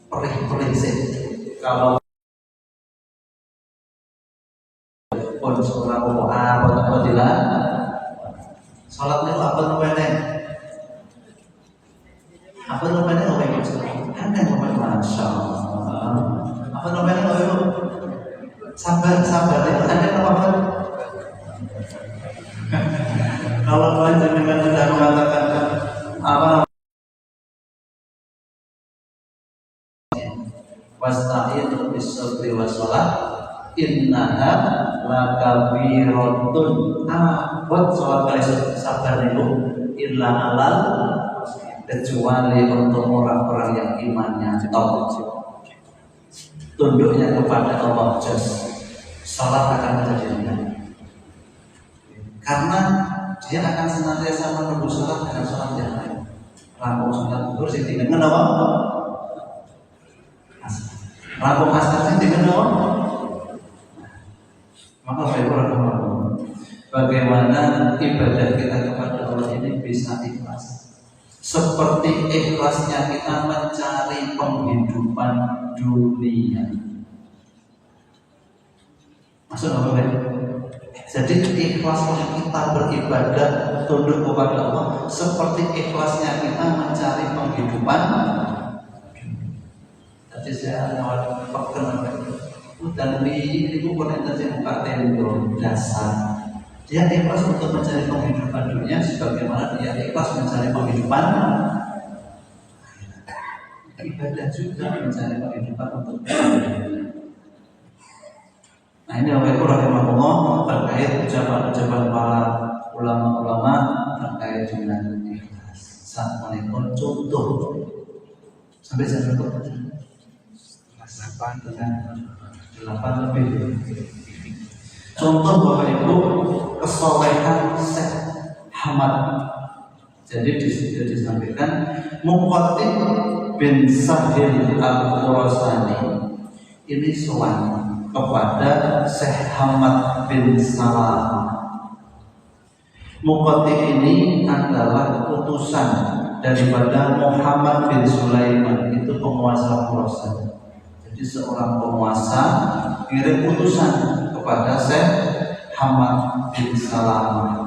perih-perih sih. Kalau pun seorang apa tidak sholatnya apa namanya? Apa namanya orang yang ada yang namanya masya Allah. Apa namanya orang sabar itu ada apa? Kalau kalian dengan sudah mengatakan apa wasta'inu bis-sabri was-shalah innaha lakabiratun buat sholat kalian sabar itu illa alal kecuali untuk orang-orang yang imannya top tunduknya kepada Allah sholat akan menjadi ringan karena dia akan senantiasa menunggu sholat dengan sholat yang lain rampung sholat zuhur sih dengan apa? Rampung asar sih dengan apa? Maka bagaimana ibadah kita kepada Allah ini bisa ikhlas seperti ikhlasnya kita mencari penghidupan dunia. Maksud apa? Jadi ikhlasnya kita beribadah tunduk kepada Allah seperti ikhlasnya kita mencari penghidupan. Jadi saya nawar perkenalan dan ini bukan intensi buka tendo dasar. Dia ikhlas untuk mencari penghidupan dunia sebagaimana dia ikhlas mencari penghidupan ibadah juga mencari penghidupan untuk nah ini rahimahullah terkait ucapan-ucapan para ulama-ulama terkait dengan ikhlas saat menikmati contoh sampai saya contoh 8 lebih contoh Bapak Ibu kesolehan Syekh Hamad. Jadi disitu disampaikan Muqaddid bin Sahil Al-Khurasani ini sowan kepada Syekh Hamad bin Salam. Muqaddid ini adalah utusan daripada Muhammad bin Sulaiman, itu penguasa Khurasan. Jadi seorang penguasa kirim utusan kepada Syekh Hamad bin Salam.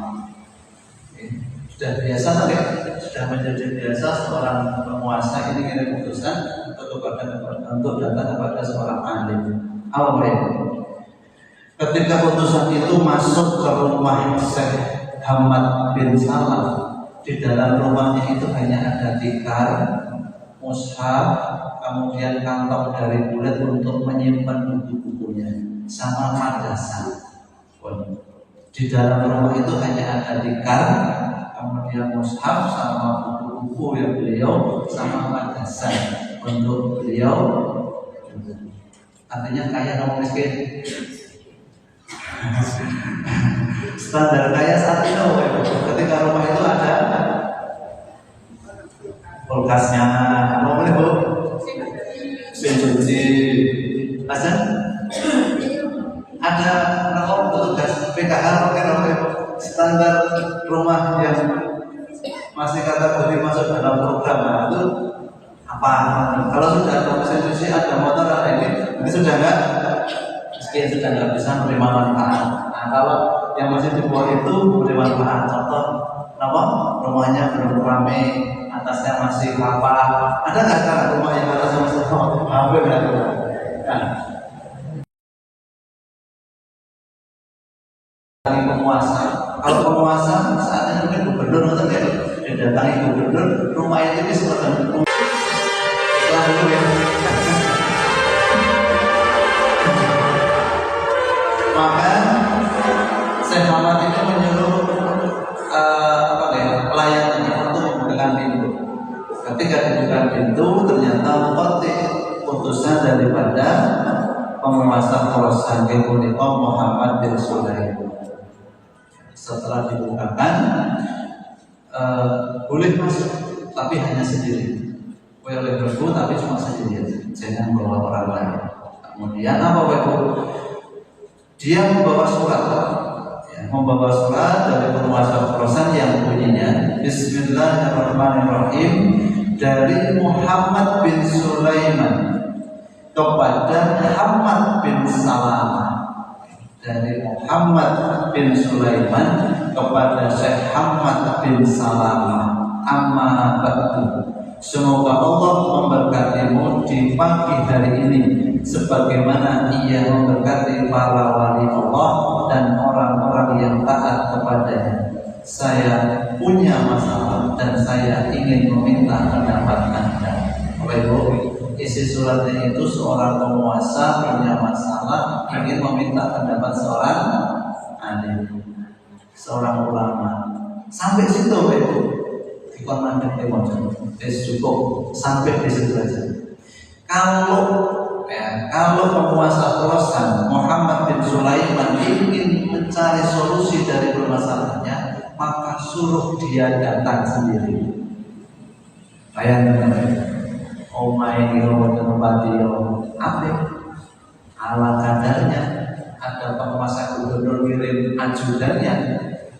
Sudah biasa tadi, sudah menjadi biasa seorang penguasa ini kirim utusan untuk datang kepada seorang alim. Awalnya, ketika utusan itu masuk ke rumah Syekh Hamad bin Salam, di dalam rumahnya itu hanya ada tikar, mushaf, kemudian kantong dari kulit untuk menyimpan buku-bukunya, sama madrasah. Di dalam rumah itu hanya ada tikar, kemudian mushaf sama buku-buku yang beliau sama madrasah untuk beliau. Artinya kaya atau miskin? Standar kaya saat itu ketika rumah itu ada kulkasnya, apa boleh bu? Mesin cuci, ada rokok petugas PKH standar rumah yang masih kategori masuk dalam program itu apa? Kalau sudah ada mesin cuci, ada motor, ada ini sudah enggak? Meski sudah enggak bisa menerima manfaat. Nah, kalau yang masih di bawah itu menerima manfaat. Contoh, apa? Rumahnya belum ramai, atasnya masih apa? Ada nggak cara rumah yang atasnya masih hampir nggak? Nah, penguasa. Kalau penguasa saatnya mungkin gubernur atau enggak? Didatangi gubernur, rumah itu seperti ya. Maka Syekh Hamad ini menyuruh pelayannya untuk membukakan pintu. Ketika dibuka pintu, ternyata utusan daripada penguasa Khurasan punika Muhammad bin Sulaiman. Setelah dibukakan, boleh masuk, tapi hanya sendiri. Boleh berburu, tapi cuma sendiri, jangan bawa orang lain. Kemudian apa Ibu? Dia membawa surat, membawa surat dari penguasa Khurasan yang bunyinya Bismillahirrahmanirrahim dari Muhammad bin Sulaiman kepada Muhammad bin Salamah, dari Muhammad bin Sulaiman kepada Syekh Muhammad bin Salamah. Amma ba'du. Semoga Allah memberkatimu di pagi hari ini sebagaimana Ia memberkati para wali Allah dan orang-orang yang taat kepadanya. Saya punya masalah dan saya ingin meminta pendapat Anda. Isi suratnya itu seorang penguasa punya masalah, ingin meminta pendapat seorang alim, seorang ulama. Sampai situ itu dikonfirmasi emosi. Cukup sampai di situ saja. Kalau penguasa Khorasan Muhammad bin Sulaiman ingin mencari solusi dari permasalahannya, maka suruh dia datang sendiri. Bayangkan, omai Bupati apa? Ala kadarnya ada penguasa gubernur kirim ajudannya,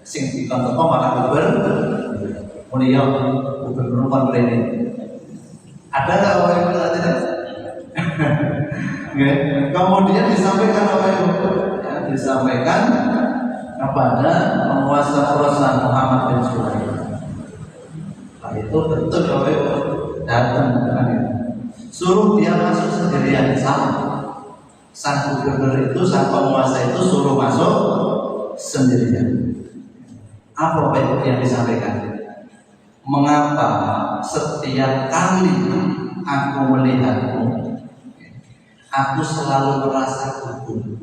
sing dikontol malah gubernur. Mulia gubernur komplain. Ada nggak orang yang tidak? Kemudian disampaikan apa itu? Ya, disampaikan kepada penguasa Khorasan Muhammad bin Sulaiman. Nah, itu betul oleh datang dengan itu. Suruh dia masuk sendirian sama. Sang gubernur itu, sang penguasa itu suruh masuk sendirian. Apa yang disampaikan? Mengapa setiap kali aku melihatmu, aku selalu merasa gugup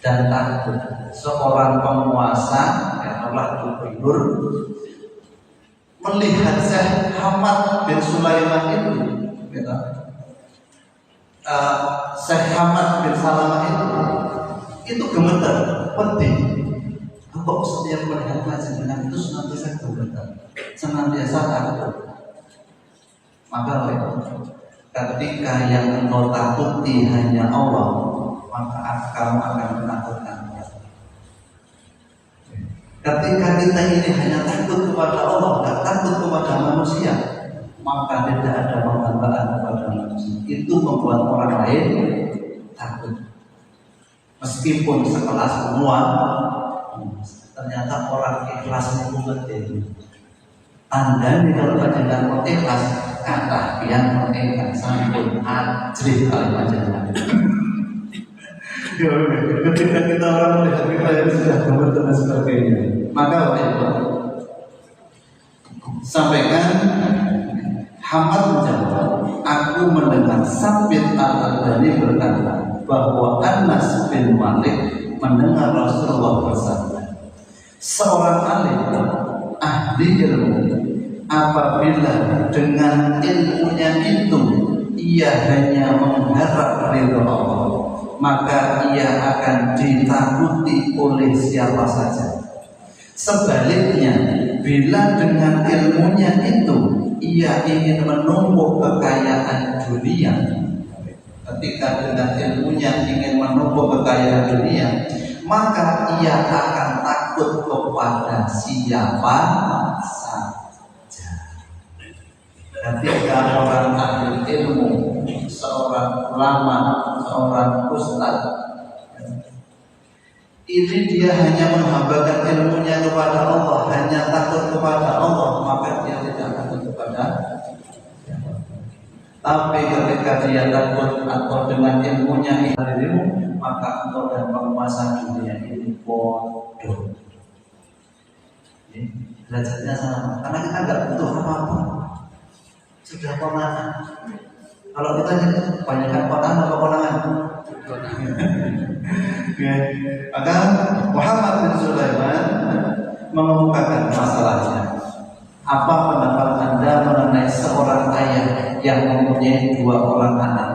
dan takut. Seorang penguasa yang adalah gubernur melihat Syekh Muhammad bin Sulaiman itu, Syekh Muhammad bin Salamah itu gemeter, pedih. Kok setiap melihat kajian itu senantiasa gemeter, senantiasa takut. Maka ketika yang engkau takuti hanya Allah, maka kamu akan menakutkan Allah. Ketika kita ini hanya takut kepada Allah, tidak takut kepada manusia, maka tidak ada penghambaan kepada manusia. Itu membuat orang lain takut. Meskipun sekelas semua, ternyata orang ikhlas itu penting. Tanda nih kalau panjenengan ikhlas, kata yang mengikhlas sampun ajrih kali panjenengan. Ketika kita orang melihat kita yang sudah gemeter dan sebagainya, maka sampaikan Hamad menjawab, aku mendengar Sabit al-Adani berkata bahwa Anas bin Malik mendengar Rasulullah bersabda, seorang alim ahli ilmu apabila dengan ilmunya itu ia hanya mengharap ridho Allah, maka ia akan ditakuti oleh siapa saja. Sebaliknya, bila dengan ilmunya itu ia ingin menumpuk kekayaan dunia, ketika dengan ilmunya ingin menumpuk kekayaan dunia, maka ia akan takut kepada siapa saja. Ketika orang ahli ilmu, seorang ulama, seorang ustaz, ini dia hanya menghambakan ilmunya kepada Allah, hanya takut kepada Allah, maka dia tidak takut kepada siapa. Tapi ketika dia takut atau dengan ilmunya ilmu, maka engkau dan penguasa dunia ini bodoh. Derajatnya sama, karena kita nggak butuh apa-apa, sudah konangan. Kalau kita kebanyakan konangan atau konangan, maka Muhammad bin Sulaiman mengemukakan masalahnya. Apa pendapat Anda mengenai seorang ayah yang mempunyai 2 orang anak?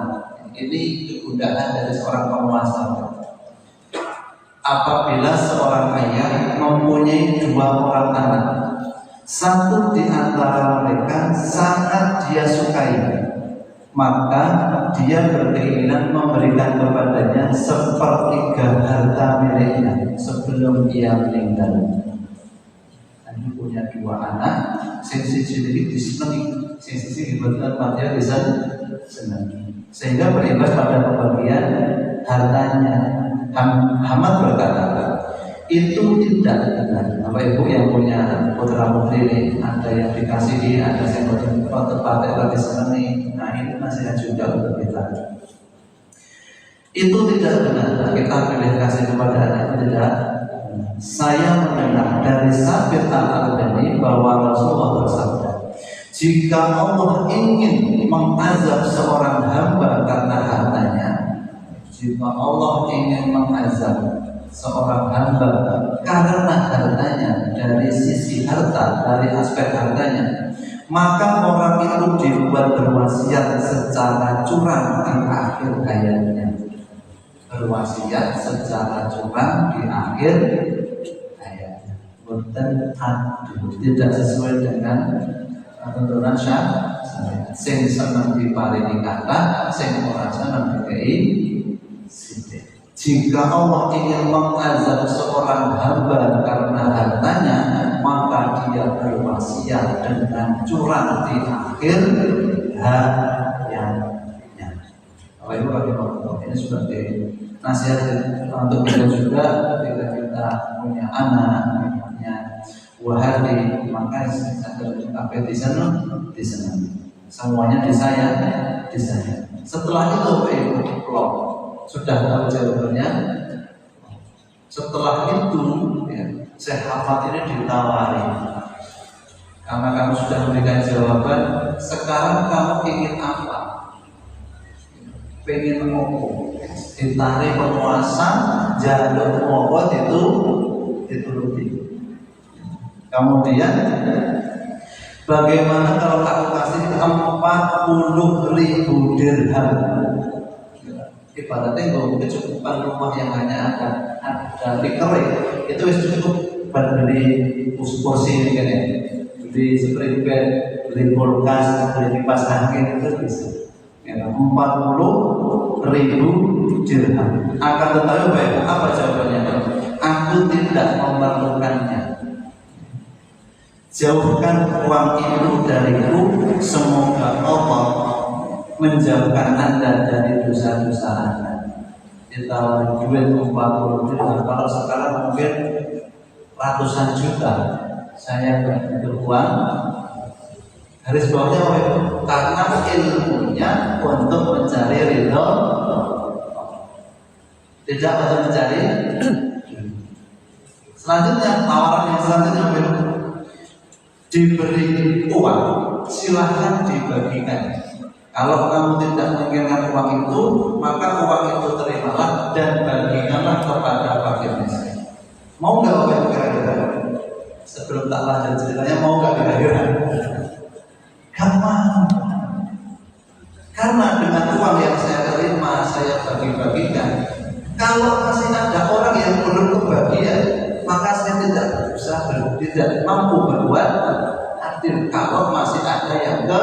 Ini kegundahan dari seorang penguasa. Apabila seorang ayah mempunyai 2 orang anak, satu di antara mereka sangat dia sukai, maka dia berkeinginan memberikan kepadanya 1/3 harta miliknya sebelum dia meninggal. Ini punya 2 anak, sing siji iki disenengi, sing siji dibutuhkan dia bisa senangi, sehingga berimbas pada pembagian hartanya. Hamad berkata, itu tidak benar. Bapak Ibu yang punya putra putri ini, ada yang dikasihi, ada yang bertepatnya lagi senangi. Nah, ini nasihat juga untuk kita. Itu tidak benar. Kita pilih kasih kepada anak, tidak. Saya mendengar dari Sabit Al-Ardani bahwa Rasulullah bersabda, jika Allah ingin mengazab seorang hamba karena hartanya, jika Allah ingin mengazab seorang hamba karena hartanya, dari sisi harta, dari aspek hartanya, maka orang itu dibuat berwasiat secara curang di akhir hayatnya. Berwasiat secara curang di akhir hayatnya, bukan adil, tidak sesuai dengan tuntunan syariat. Sing seneng diparingi kata, sing ora seneng dikei sithik. Jika Allah ingin mengazab seorang hamba karena hartanya, maka dia berwasiat dengan curang di akhir hayatnya. Bapak Ibu rahimahullah, ini sebagai nasihat untuk kita juga ketika kita punya anak, punya buah hati, maka apa di sana, semuanya disayang. Setelah itu Bapak Ibu sudah tahu jawabannya. Setelah itu ya, sahabat ini ditawari, karena kamu sudah memberikan jawaban, sekarang kamu ingin apa? Pengen ngopo? Ditarik penguasa, jalur ngopo itu dituruti. Kemudian bagaimana kalau aku kasih 40.000 dirham? Ibaratnya kalau kecukupan rumah yang hanya ada kering, itu cukup buat beli kursi ini kan ya, beli spring bed, beli kulkas, beli kipas angin, itu bisa. 40.000 dirham. Akan tetapi baik, apa jawabannya? Aku tidak memerlukannya. Jauhkan uang itu dariku, semoga Allah menjauhkan Anda dari dosa-dosa Anda. Ditawari duit 40 juta, kalau sekarang mungkin ratusan juta. Saya butuh uang. Garis bawahnya karena ilmunya untuk mencari ridho, tidak untuk mencari. Selanjutnya tawaran yang selanjutnya diberi uang, silahkan dibagikan. Kalau kamu tidak menginginkan uang itu, maka uang itu terimalah dan bagikanlah kepada fakir miskin. Mau nggak Bapak kira-kira? Sebelum tak lanjut ceritanya, mau nggak kira-kira? Gampang. Karena dengan uang yang saya terima, saya bagi-bagikan. Kalau masih ada orang yang belum kebagian, maka saya tidak mampu berbuat adil. Kalau masih ada yang ada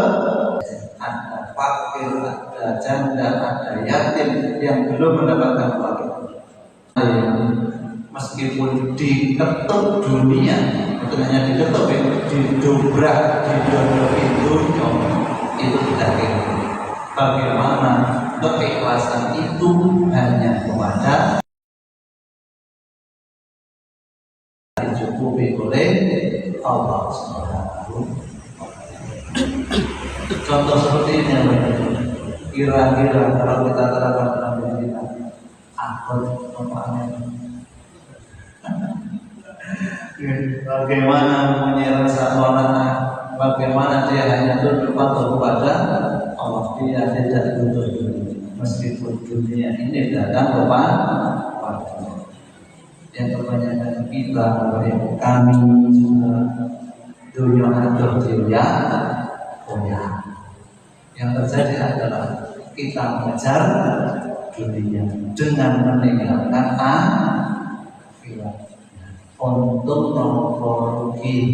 fakir, ada janda, ada yatim yang belum mendapatkan uang itu. Meskipun diketuk dunia, itu hanya diketuk, didobrak, didodorin dunia, itu tidak kira. Bagaimana keikhlasan itu hanya kepada dicukupi oleh Allah Subhanahu. Contoh seperti ini, kira-kira kalau kita terapkan dalam diri kita, bagaimana menyerang satu anak, bagaimana dia hanya tunduk patuh kepada Allah, dia tidak butuh dunia, meskipun dunia ini datang kepada yang kebanyakan kita, kami juga dunia atau dunia punya. Yang terjadi adalah kita mengejar dunia dengan meninggalkan akhirat. Untuk memperoleh,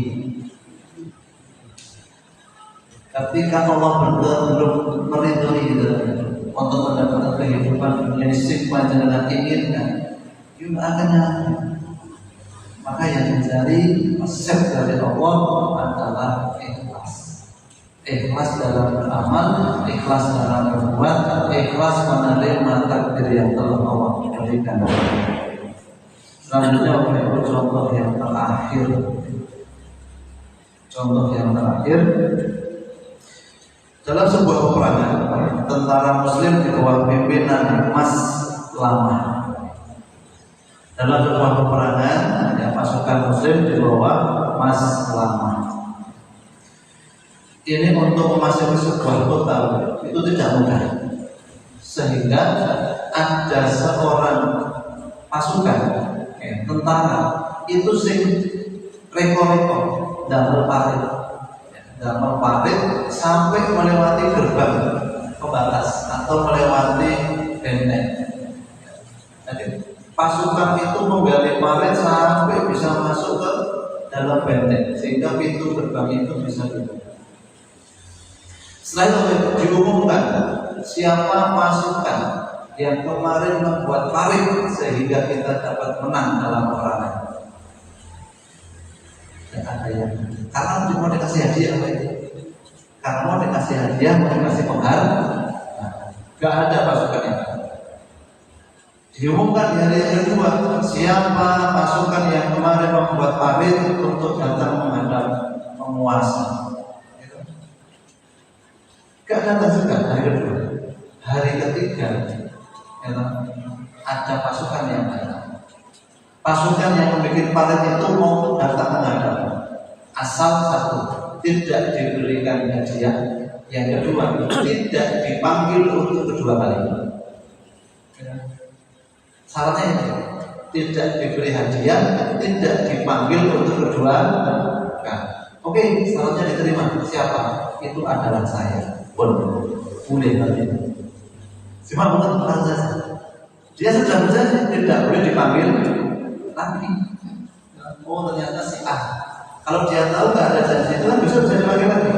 ketika Allah belum meridhoi untuk mendapatkan kehidupan dunia yang panjenengan inginkan, itu akan. Maka yang mencari resep dari Allah adalah ikhlas dalam beramal, ikhlas ikhlas dalam berbuat, ikhlas menerima takdir yang telah Allah berikan. Selanjutnya itu contoh yang terakhir. Contoh yang terakhir, dalam sebuah peperangan, tentara Muslim di bawah pimpinan Mas Lama. Dalam sebuah peperangan, ya, pasukan Muslim di bawah Mas Lama. Ini untuk memasuki sebuah kota itu tidak mudah, sehingga ada seorang pasukan tentara itu sing reko-reko damel parit sampai melewati gerbang pembatas atau melewati benteng. Jadi pasukan itu menggali parit sampai bisa masuk ke dalam benteng sehingga pintu gerbang itu bisa dibuka. Setelah itu diumumkan siapa pasukan yang kemarin membuat parit sehingga kita dapat menang dalam peperangan. Dan ada yang karena mau dikasih hadiah apa itu? Karena mau dikasih hadiah, mau dikasih penghargaan. Gak ada pasukan yang diumumkan di hari yang kedua siapa pasukan yang kemarin membuat parit untuk datang menghadap penguasa. Gak datang juga hari kedua. Hari ketiga ada pasukan yang datang. Pasukan yang membuat parit itu mau datang menghadap. Asal satu, tidak diberikan hadiah. Yang kedua, tidak dipanggil untuk kedua kali. Syaratnya itu, tidak diberi hadiah, tidak dipanggil untuk kedua kali. Oke, syaratnya diterima. Siapa? Itu adalah saya. Boleh nanti. Cuma bukan saja. Dia sudah berjanji tidak boleh dipanggil lagi. Oh ternyata si A. Kalau dia tahu nggak ada janji itu kan bisa dipanggil lagi.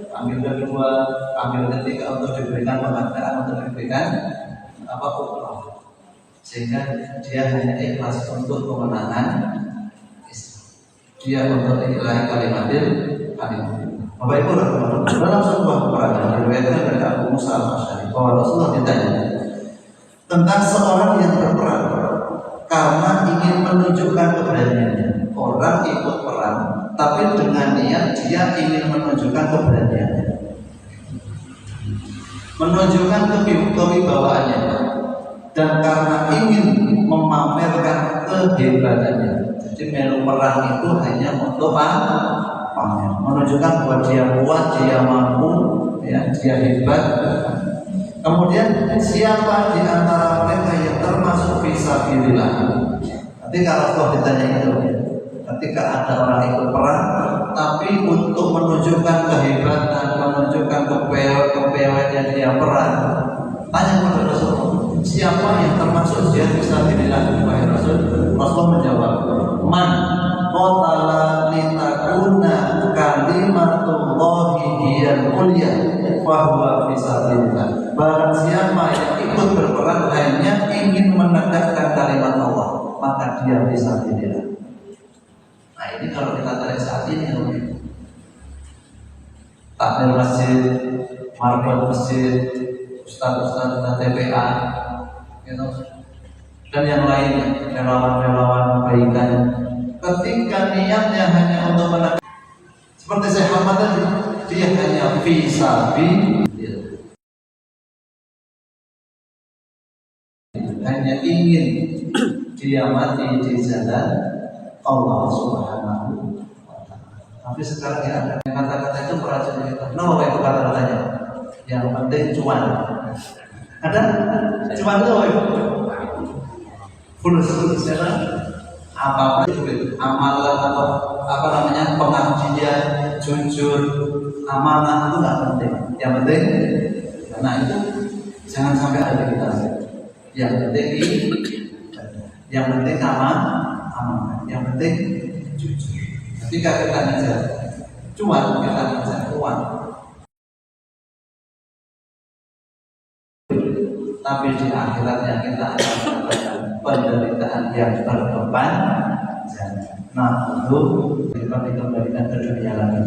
Panggil kedua, panggil ketiga untuk diberikan penghargaan, untuk diberikan apa upah. Sehingga dia hanya ikhlas untuk kemenangan Islam. Dia untuk ilahi kalimatil kalimat. Bapak Ibu dalam sebuah peperangan diriwayatkan dari Abu Musa al-Asy'ari bahwa Rasulullah ditanya tentang seorang yang berperang karena ingin menunjukkan keberaniannya. Orang ikut perang, tapi dengan niat dia ingin menunjukkan keberaniannya, menunjukkan kewibawaannya, dan karena ingin memamerkan kehebatannya. Jadi melu perang itu hanya untuk pamer, menunjukkan bahwa dia kuat, dia mampu, ya, dia hebat. Kemudian siapa di antara mereka yang termasuk fisabilillah? Nanti kalau Rasulullah ditanya itu, ketika ada orang ikut perang, tapi untuk menunjukkan kehebatan, menunjukkan kepewetan dia perang, tanya kepada Rasulullah, siapa yang termasuk jihad fisabilillah? Wahai Rasul, Rasul menjawab, man qatala litakuna kalimatullahi hiyal ulya fa huwa fisabilillah. Barang siapa yang ikut berperang hanya ingin menegakkan kalimat Allah, maka dia fisabilillah. Nah ini kalau kita tarik saat ini, takmir masjid, marbot masjid, ustaz-ustaz dan TPA, gitu, dan yang lainnya, relawan-relawan kebaikan, ketika niatnya hanya untuk menegakkan, seperti saya Muhammad tadi, dia hanya fisabilillah, hanya ingin dia mati di jalan Allah Subhanahu wa ta'ala. Tapi sekarang ya ada kata-kata itu beracun kita. Kenapa itu kata-katanya? Yang penting cuan. Ada cuan itu apa? Fulus ya kan? Apa itu amalan atau apa namanya pengabdian, jujur, amanah itu nggak penting. Yang penting karena itu jangan sampai ada di kita. Yang penting aman, yang penting jujur. Ketika kita ngejar cuan, kita ngejar uang, tapi di akhiratnya kita akan mendapatkan penderitaan yang berbeban. Nah, itu kita dikembalikan ke dunia lagi.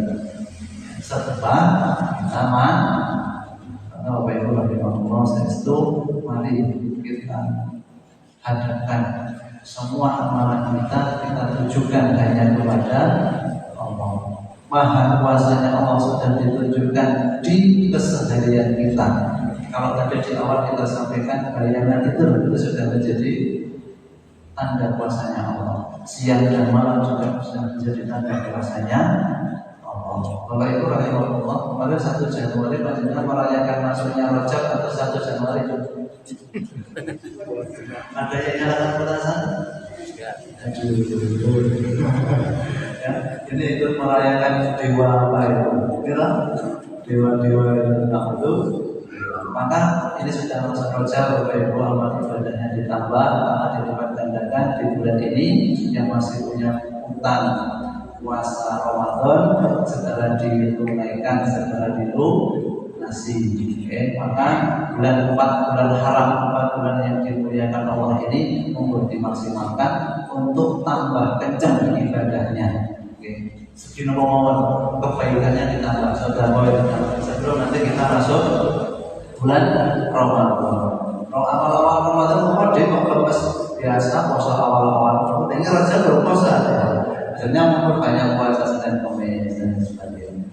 Setelah kita mari kita hadapkan semua amalan kita tujukan hanya kepada Allah. Maha kuasanya Allah sudah ditunjukkan di keseharian kita. Kalau tadi di awal kita sampaikan bayangan itu sudah menjadi tanda kuasanya Allah. Siang dan malam juga sudah menjadi tanda kuasanya Allah. Bapak Ibu rahimahullah, pada 1 Januari panjenengan merayakan masuknya Rajab atau 1 Januari? Ada yang nyalakan petasan? Ya, ini ikut merayakan dewa apa itu? Kira dewa-dewa itu. Maka ini sudah masuk Rajab, Bapak Ibu, amal ibadahnya ditambah, dilipat gandakan di bulan ini. Yang masih punya utang puasa Ramadan segera ditunaikan, segera dilunasi. Maka bulan 4, bulan haram, 4 bulan yang dimuliakan Allah ini mohon dimaksimalkan untuk tambah kencang ibadahnya. Segini mohon kebaikannya ditambah, sedekah sebelum nanti kita masuk bulan Ramadan. Kalau awal-awal Ramadan kode kok lepas biasa puasa awal-awal. Ini Rajab belum puasa ya. Akhirnya memperbanyak puasa Senin Kamis dan sebagainya.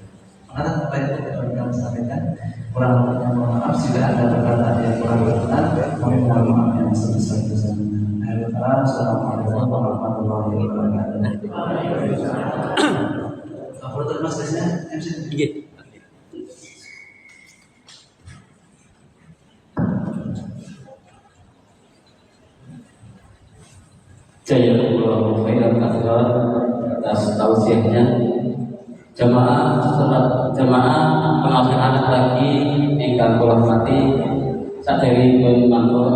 Maka apa yang kami sampaikan kurang lebihnya mohon maaf jika ada perkataan yang kurang berkenan. Kami mohon maaf yang sebesar-besarnya. Assalamualaikum warahmatullahi wabarakatuh. Apa terima kasihnya MC? Jazakumullahu khairan katsiran atas tausiahnya. Jamaah pengasuhan lagi ingkang kula hormati, sadèrèngipun matur